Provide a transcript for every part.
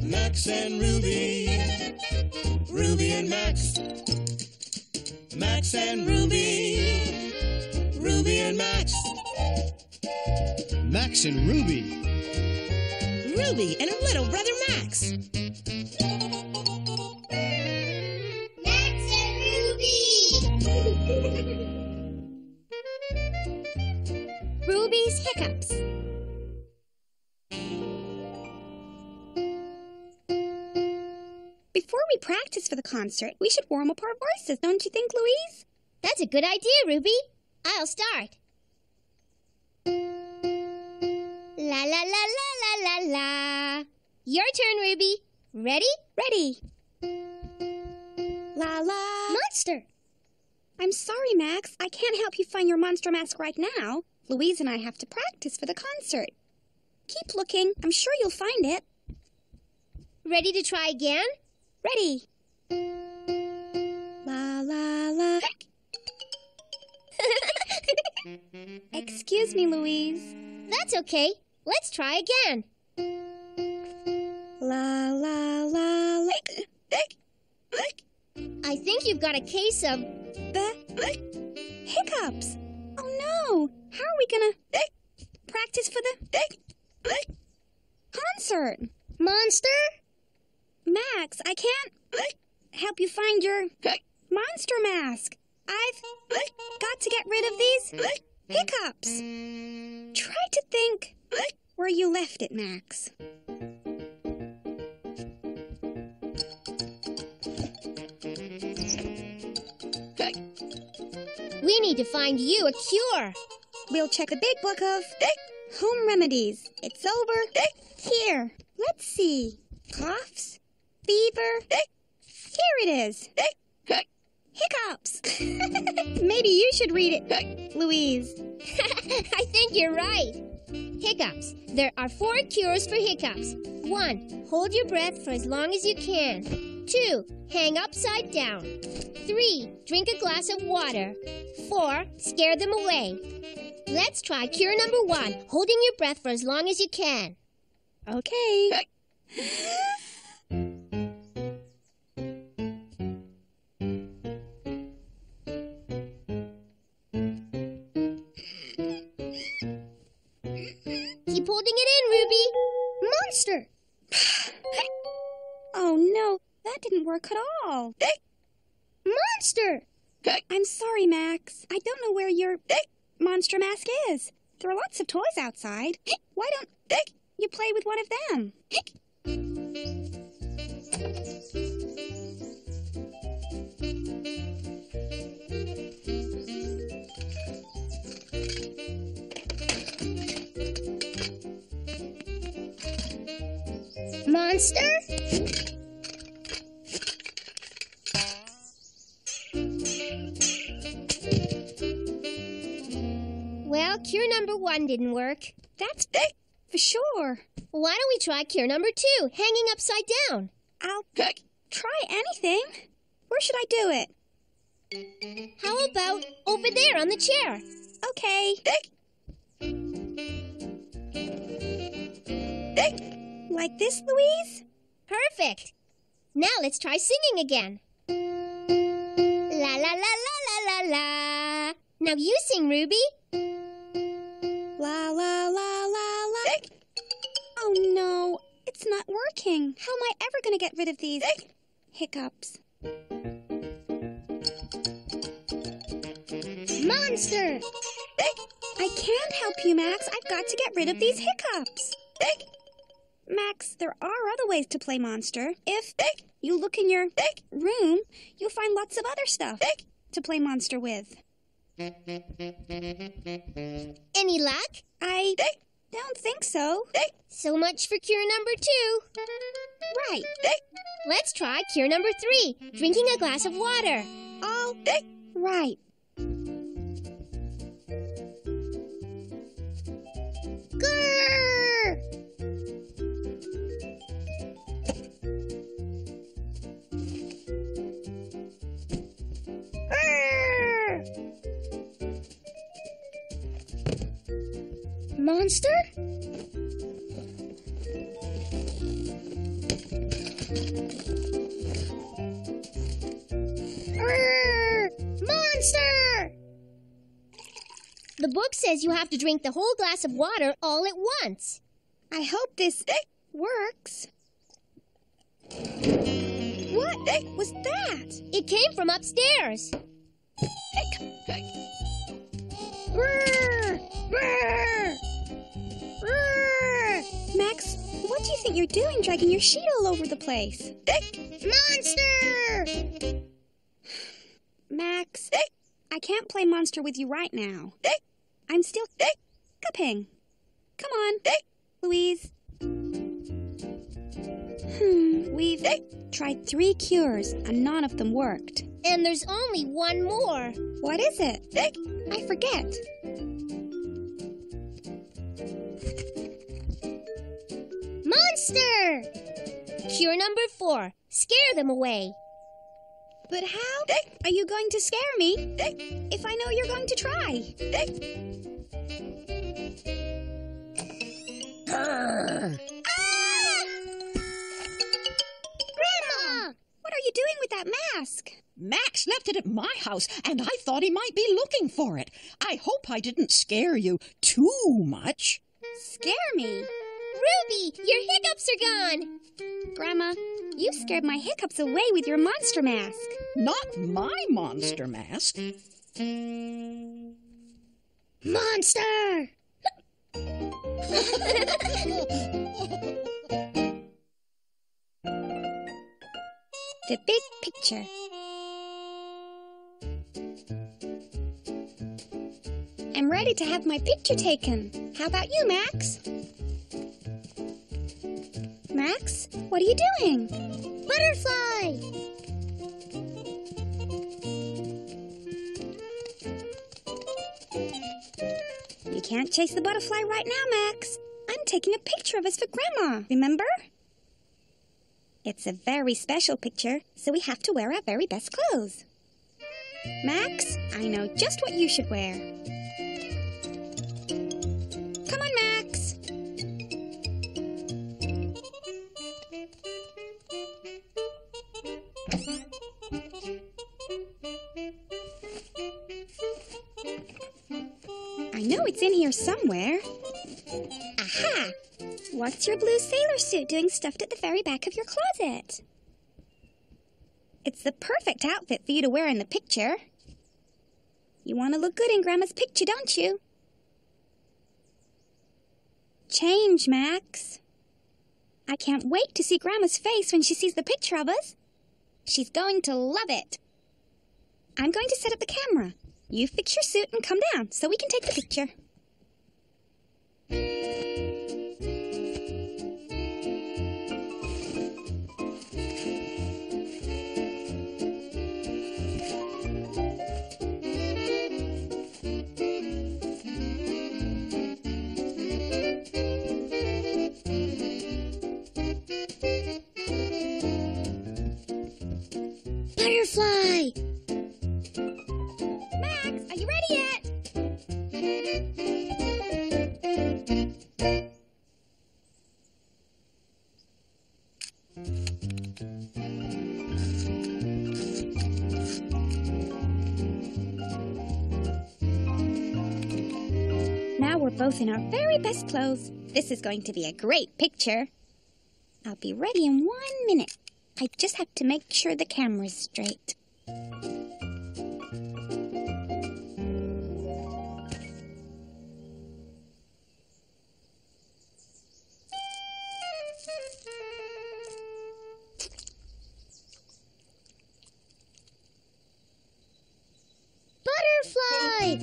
Max and Ruby, Ruby and Max. Max and Ruby, Ruby and Max. Max and Ruby. Ruby and her little brother Max. Max and Ruby. Ruby's Hiccups. Before we practice for the concert, we should warm up our voices, don't you think, Louise? That's a good idea, Ruby. I'll start. La la la la la la la. Your turn, Ruby. Ready? Ready. La la. Monster. I'm sorry, Max. I can't help you find your monster mask right now. Louise and I have to practice for the concert. Keep looking. I'm sure you'll find it. Ready to try again? Ready. La la la. Excuse me, Louise. That's okay. Let's try again. La la la la. I think you've got a case of... The hiccups. Oh no. How are we gonna practice for the concert? Monster? Max, I can't help you find your monster mask. I've got to get rid of these hiccups. Try to think where you left it, Max. We need to find you a cure. We'll check the big book of home remedies. It's over here. Let's see. Coughs, fever. Here it is. Hiccups. Maybe you should read it, Louise. I think you're right. Hiccups. There are 4 cures for hiccups. 1. Hold your breath for as long as you can. 2. Hang upside down. 3. Drink a glass of water. 4. Scare them away. Let's try cure number 1. Holding your breath for as long as you can. Okay. Keep holding it in, Ruby. Monster! Oh no, that didn't work at all. Monster! I'm sorry, Max. I don't know where your monster mask is. There are lots of toys outside. Why don't you play with one of them? Monster? Well, cure number 1 didn't work. That's for sure. Why don't we try cure number 2, hanging upside down? I'll try anything. Where should I do it? How about over there on the chair? Okay. Like this, Louise? Perfect. Now let's try singing again. La la la la la la la. Now you sing, Ruby. La la la la la. Oh no, it's not working. How am I ever going to get rid of these hiccups? Monster! I can't help you, Max. I've got to get rid of these hiccups. Max, there are other ways to play monster. If you look in your room, you'll find lots of other stuff to play monster with. Any luck? I don't think so. So much for cure number 2. Right. Let's try cure number 3, drinking a glass of water. All right. Grrr! Monster? Monster! The book says you have to drink the whole glass of water all at once. I hope this works. What was that? It came from upstairs. Max, what do you think you're doing dragging your sheet all over the place? Monster! Max, I can't play monster with you right now. I'm still hiccuping. Come on, Louise. We've tried 3 cures and none of them worked. And there's only one more. What is it? I forget. Monster! Cure number 4. Scare them away. But how are you going to scare me if I know you're going to try? Ah! Grandma! What are you doing with that mask? Max left it at my house, and I thought he might be looking for it. I hope I didn't scare you too much. Scare me? Ruby, your hiccups are gone. Grandma, you scared my hiccups away with your monster mask. Not my monster mask. Monster! The big picture. I'm ready to have my picture taken. How about you, Max? Max, what are you doing? Butterfly! You can't chase the butterfly right now, Max. I'm taking a picture of us for Grandma, remember? It's a very special picture, so we have to wear our very best clothes. Max, I know just what you should wear. Come on, Max. I know it's in here somewhere. Aha! What's your blue sailor suit doing stuffed at the very back of your closet? It's the perfect outfit for you to wear in the picture. You want to look good in Grandma's picture, don't you? Change, Max. I can't wait to see Grandma's face when she sees the picture of us. She's going to love it. I'm going to set up the camera. You fix your suit and come down so we can take the picture. Butterfly! Max, are you ready yet? Now we're both in our very best clothes. This is going to be a great picture. I'll be ready in 1 minute. I just have to make sure the camera's straight. Butterfly!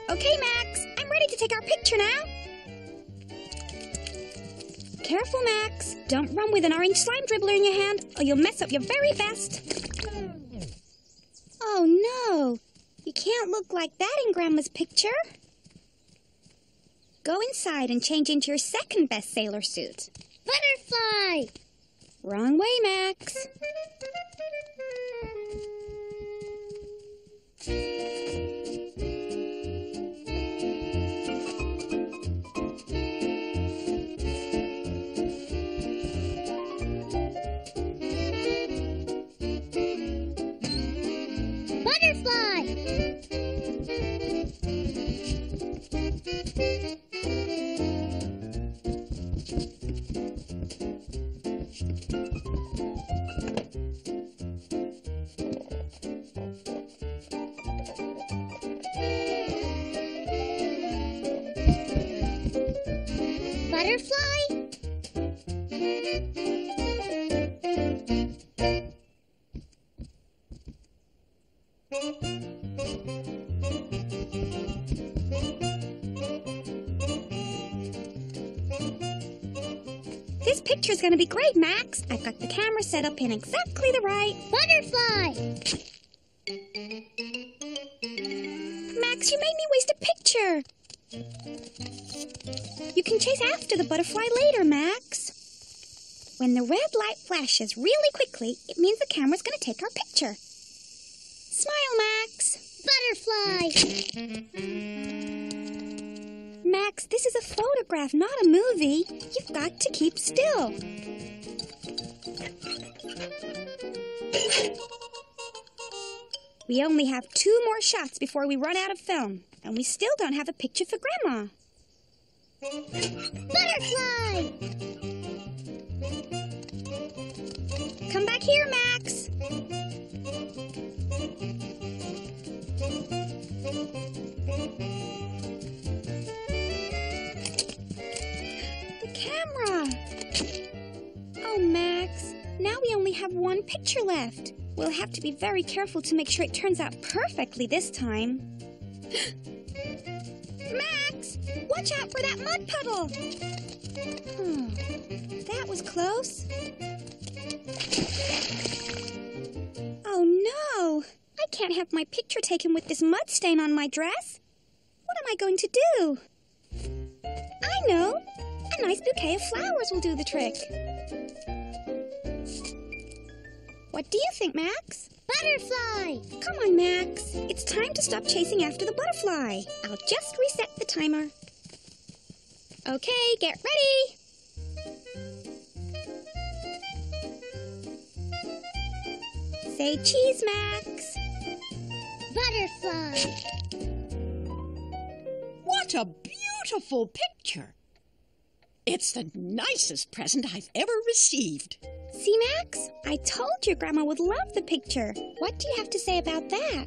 Okay, Max, I'm ready to take our picture now. Careful, Max. Don't run with an orange slime dribbler in your hand or you'll mess up your very best. Oh, no. You can't look like that in Grandma's picture. Go inside and change into your second best sailor suit. Butterfly! Wrong way, Max. Butterfly! Butterfly? This picture's gonna be great, Max. I've got the camera set up in exactly the right... Butterfly! Max, you made me waste a picture. You can chase after the butterfly later, Max. When the red light flashes really quickly, it means the camera's gonna take our picture. Smile, Max. Butterfly! Max, this is a photograph, not a movie. You've got to keep still. We only have 2 more shots before we run out of film, and we still don't have a picture for Grandma. Butterfly! Come back here, Max. The camera. Oh, Max, now we only have 1 picture left. We'll have to be very careful to make sure it turns out perfectly this time. Max, watch out for that mud puddle. Oh, that was close. Oh, no. I can't have my picture taken with this mud stain on my dress. What am I going to do? I know. A nice bouquet of flowers will do the trick. What do you think, Max? Butterfly! Come on, Max. It's time to stop chasing after the butterfly. I'll just reset the timer. Okay, get ready. Say cheese, Max. Butterfly! What a beautiful picture. It's the nicest present I've ever received. See, Max? I told you Grandma would love the picture. What do you have to say about that?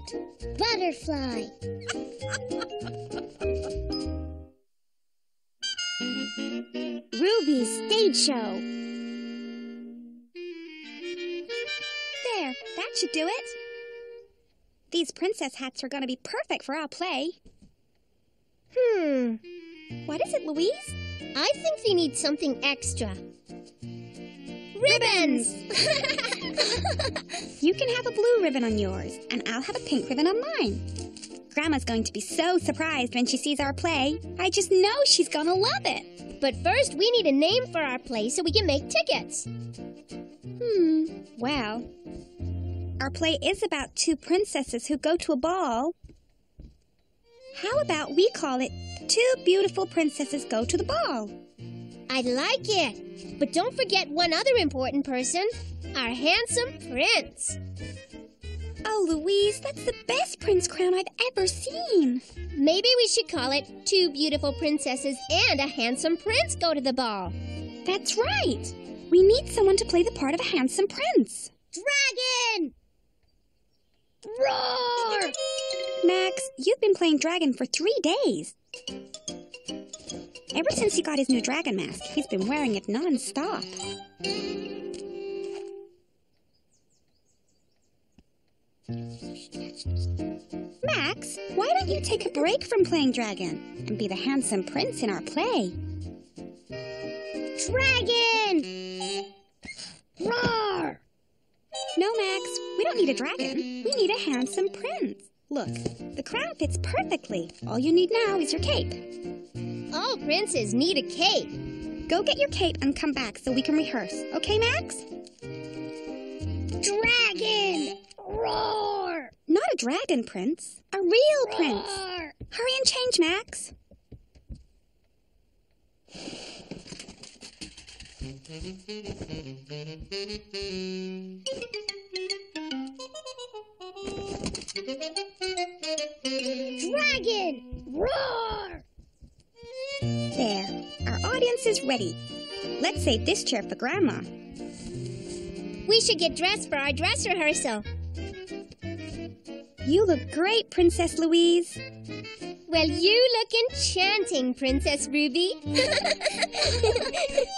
Butterfly! Ruby's stage show. There, that should do it. These princess hats are going to be perfect for our play. What is it, Louise? I think they need something extra. Ribbons! You can have a blue ribbon on yours, and I'll have a pink ribbon on mine. Grandma's going to be so surprised when she sees our play. I just know she's going to love it. But first, we need a name for our play so we can make tickets. Well, our play is about 2 princesses who go to a ball. How about we call it 2 Beautiful Princesses Go to the Ball? I like it. But don't forget one other important person, our handsome prince. Oh, Louise, that's the best prince crown I've ever seen. Maybe we should call it 2 Beautiful Princesses and a Handsome Prince Go to the Ball. That's right. We need someone to play the part of a handsome prince. Dragon! Roar! Max, you've been playing dragon for 3 days. Ever since he got his new dragon mask, he's been wearing it non-stop. Max, why don't you take a break from playing dragon and be the handsome prince in our play? Dragon! Roar! No, Max, we don't need a dragon. We need a handsome prince. Look, the crown fits perfectly. All you need now is your cape. All princes need a cape. Go get your cape and come back so we can rehearse. Okay, Max? Dragon! Roar! Not a dragon, Prince. A real prince. Roar! Hurry and change, Max. Dragon! Roar! There. Our audience is ready. Let's save this chair for Grandma. We should get dressed for our dress rehearsal. You look great, Princess Louise. Well, you look enchanting, Princess Ruby.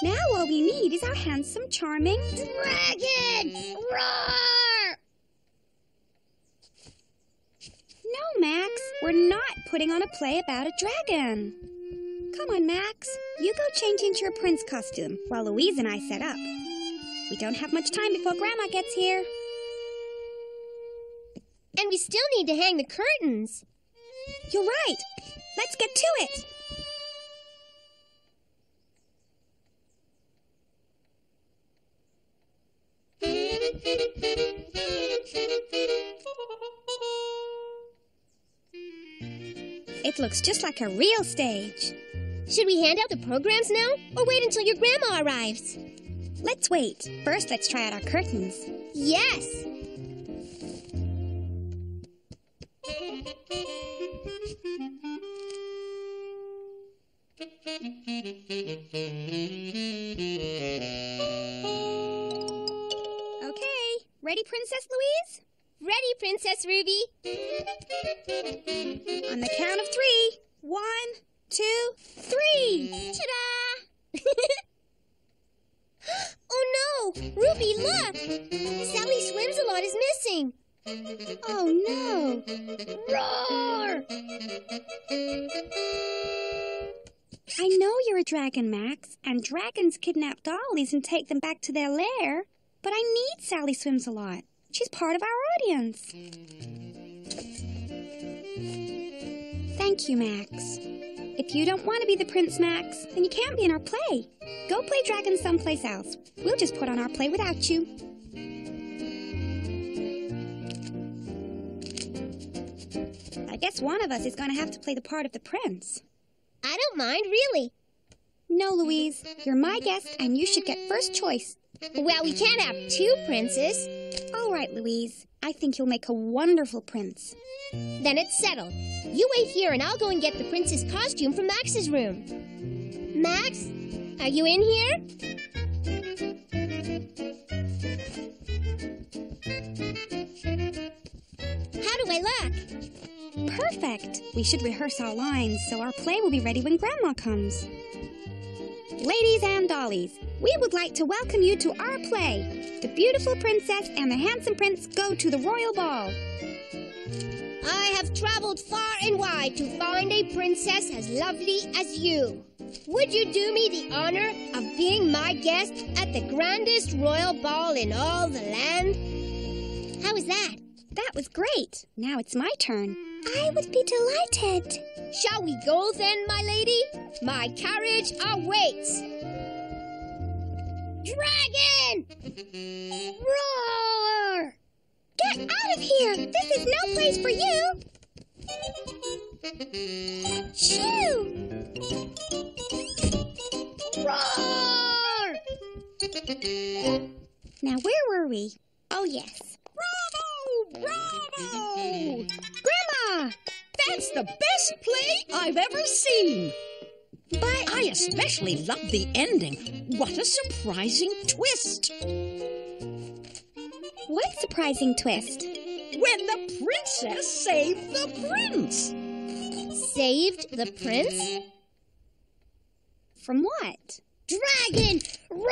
Now all we need is our handsome, charming... Dragon! Roar! No, Max. We're not putting on a play about a dragon. Come on, Max. You go change into your prince costume while Louise and I set up. We don't have much time before Grandma gets here. And we still need to hang the curtains. You're right. Let's get to it. It looks just like a real stage. Should we hand out the programs now, or wait until your grandma arrives? Let's wait. First, let's try out our curtains. Yes! Okay, ready, Princess Louise? Ready, Princess Ruby? On the count of 3. 1, 2, 3. Ta-da! Oh no! Ruby, look! Sally Swims-A-Lot is missing. Oh no! Roar! I know you're a dragon, Max, and dragons kidnap dollies and take them back to their lair. But I need Sally Swims-A-Lot. She's part of our audience. Thank you, Max. If you don't want to be the Prince, Max, then you can't be in our play. Go play dragon someplace else. We'll just put on our play without you. I guess one of us is going to have to play the part of the Prince. I don't mind, really. No, Louise. You're my guest, and you should get first choice. Well, we can't have 2 princes. All right, Louise. I think you'll make a wonderful prince. Then it's settled. You wait here and I'll go and get the prince's costume from Max's room. Max, are you in here? How do I look? Perfect. We should rehearse our lines so our play will be ready when Grandma comes. Ladies and dollies, we would like to welcome you to our play. The beautiful princess and the handsome prince go to the royal ball. I have traveled far and wide to find a princess as lovely as you. Would you do me the honor of being my guest at the grandest royal ball in all the land? How is that? That was great. Now it's my turn. I would be delighted. Shall we go then, my lady? My carriage awaits. Dragon! Roar! Get out of here! This is no place for you! Shoo! Roar! Now, where were we? Oh, yes. Bravo! Bravo! Grandma! That's the best play I've ever seen. But I especially love the ending. What a surprising twist. what surprising twist? When the princess saved the prince. Saved the prince? From what? Dragon! Roar!